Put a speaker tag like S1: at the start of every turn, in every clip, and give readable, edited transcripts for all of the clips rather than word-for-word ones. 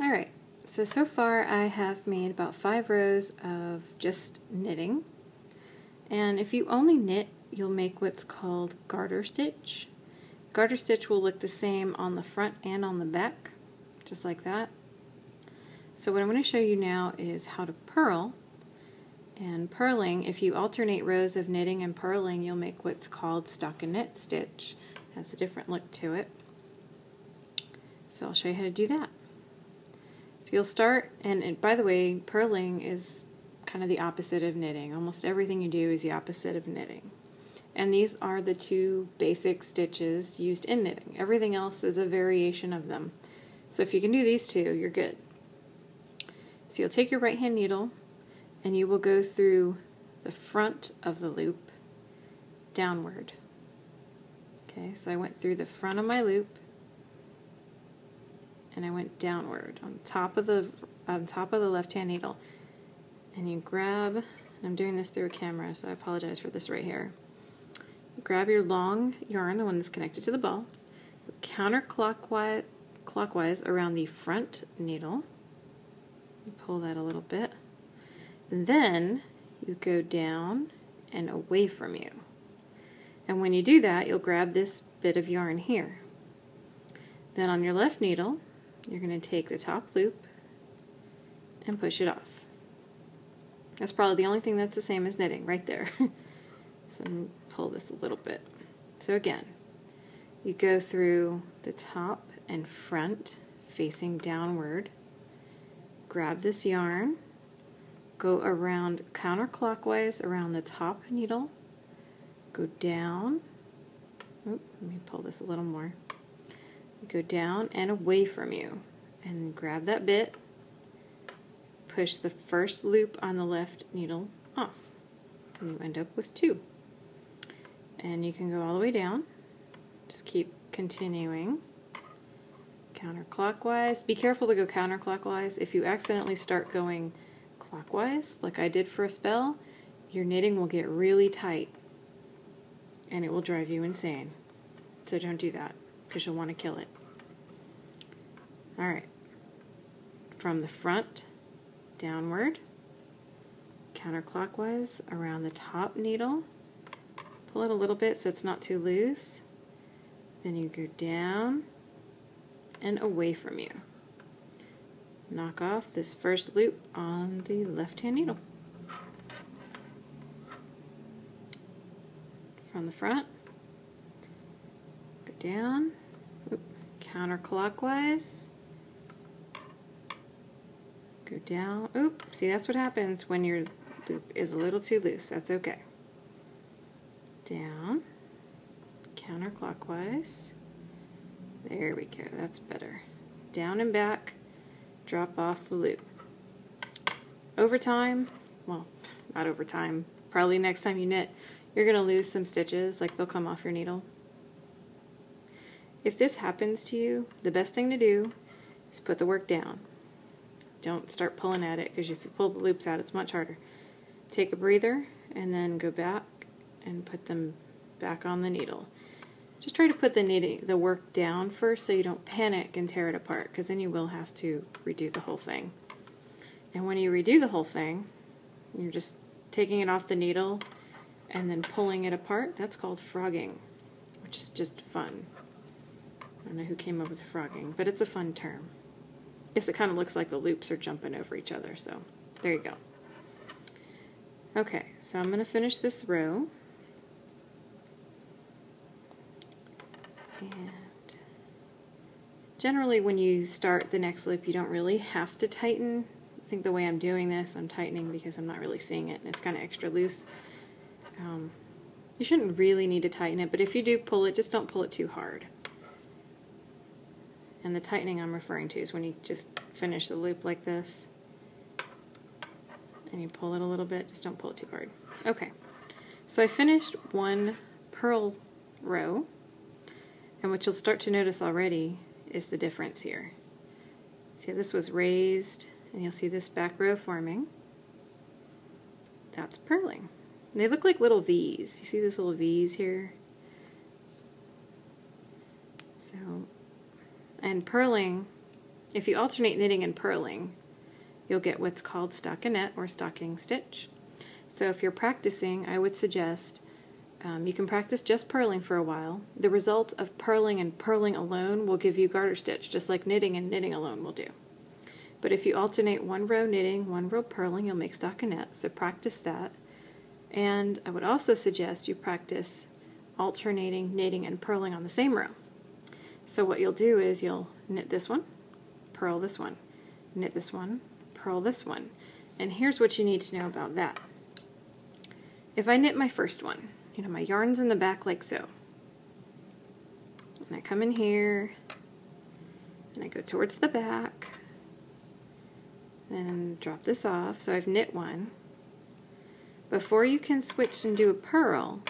S1: Alright, so far I have made about 5 rows of just knitting, and if you only knit, you'll make what's called garter stitch. Garter stitch will look the same on the front and on the back, just like that. So what I'm going to show you now is how to purl. And purling, if you alternate rows of knitting and purling, you'll make what's called stockinette stitch. It has a different look to it. So I'll show you how to do that. So you'll start, and by the way, purling is kind of the opposite of knitting. Almost everything you do is the opposite of knitting. And these are the 2 basic stitches used in knitting. Everything else is a variation of them. So if you can do these 2, you're good. So you'll take your right hand needle and you will go through the front of the loop downward. Okay, so I went through the front of my loop and I went downward on top of the left hand needle. And you grab, I'm doing this through a camera, so I apologize for this right here. You grab your long yarn, the one that's connected to the ball, counterclockwise around the front needle. You pull that a little bit. And then you go down and away from you. And when you do that, you'll grab this bit of yarn here. Then on your left needle, you're going to take the top loop and push it off. That's probably the only thing that's the same as knitting, right there. So I'm going to pull this a little bit. So again, you go through the top and front facing downward, grab this yarn, go around counterclockwise around the top needle, go down, let me pull this a little more, go down and away from you, and grab that bit, push the first loop on the left needle off, and you end up with 2. And you can go all the way down, just keep continuing, counterclockwise. Be careful to go counterclockwise. If you accidentally start going clockwise, like I did for a spell, your knitting will get really tight and it will drive you insane. So don't do that, because you'll want to kill it. Alright, from the front downward, counterclockwise around the top needle, pull it a little bit so it's not too loose, then you go down and away from you. Knock off this first loop on the left hand needle. From the front, go down, counterclockwise, go down, see, that's what happens when your loop is a little too loose. That's okay. Down, counterclockwise, there we go, that's better. Down and back, drop off the loop. Over time, well, not over time, probably next time you knit, you're going to lose some stitches, like they'll come off your needle. If this happens to you, the best thing to do is put the work down. Don't start pulling at it, because if you pull the loops out, it's much harder. Take a breather and then go back and put them back on the needle. Just try to put the work down first so you don't panic and tear it apart, because then you will have to redo the whole thing. And when you redo the whole thing, you're just taking it off the needle and then pulling it apart. That's called frogging, which is just fun. I don't know who came up with frogging, but it's a fun term. Guess it kind of looks like the loops are jumping over each other, so there you go. Okay, so I'm going to finish this row. And generally when you start the next loop, you don't really have to tighten. I think the way I'm doing this, I'm tightening because I'm not really seeing it, and it's kind of extra loose. You shouldn't really need to tighten it, but if you do pull it, just don't pull it too hard. And the tightening I'm referring to is when you just finish the loop like this, and you pull it a little bit, just don't pull it too hard. Okay, so I finished one purl row, and what you'll start to notice already is the difference here. See, this was raised, and you'll see this back row forming. That's purling. And they look like little V's. You see these little V's here? So, and purling If you alternate knitting and purling, you'll get what's called stockinette or stocking stitch. So if you're practicing, I would suggest you can practice just purling for a while. The result of purling and purling alone will give you garter stitch, just like knitting and knitting alone will do. But if you alternate one row knitting, one row purling, you'll make stockinette, so practice that. And I would also suggest you practice alternating knitting and purling on the same row. So what you'll do is you'll knit this one, purl this one, knit this one, purl this one. And here's what you need to know about that. If I knit my first one, you know, my yarn's in the back like so. And I come in here, and I go towards the back, then drop this off, so I've knit one. Before you can switch and do a purl,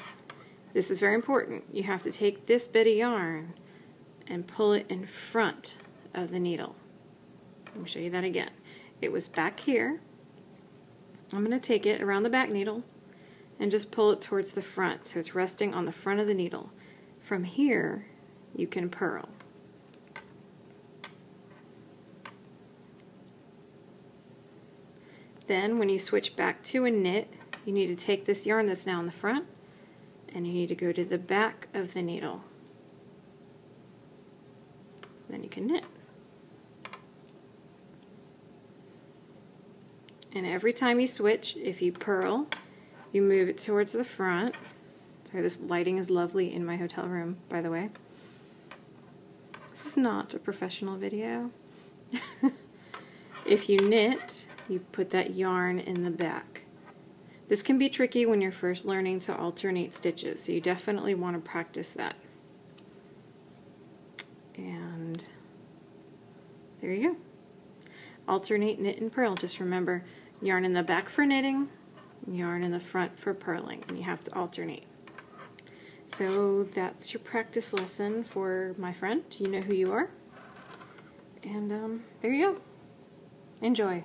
S1: this is very important, you have to take this bit of yarn and pull it in front of the needle. Let me show you that again. It was back here. I'm going to take it around the back needle and just pull it towards the front so it's resting on the front of the needle. From here, you can purl. Then when you switch back to a knit, you need to take this yarn that's now in the front and you need to go to the back of the needle. Then you can knit. And every time you switch, if you purl, you move it towards the front. Sorry, this lighting is lovely in my hotel room, by the way. This is not a professional video. If you knit, you put that yarn in the back. This can be tricky when you're first learning to alternate stitches, so you definitely want to practice that. And there you go. Alternate knit and purl. Just remember, yarn in the back for knitting, yarn in the front for purling, and you have to alternate. So that's your practice lesson for my friend. You know who you are. And there you go. Enjoy.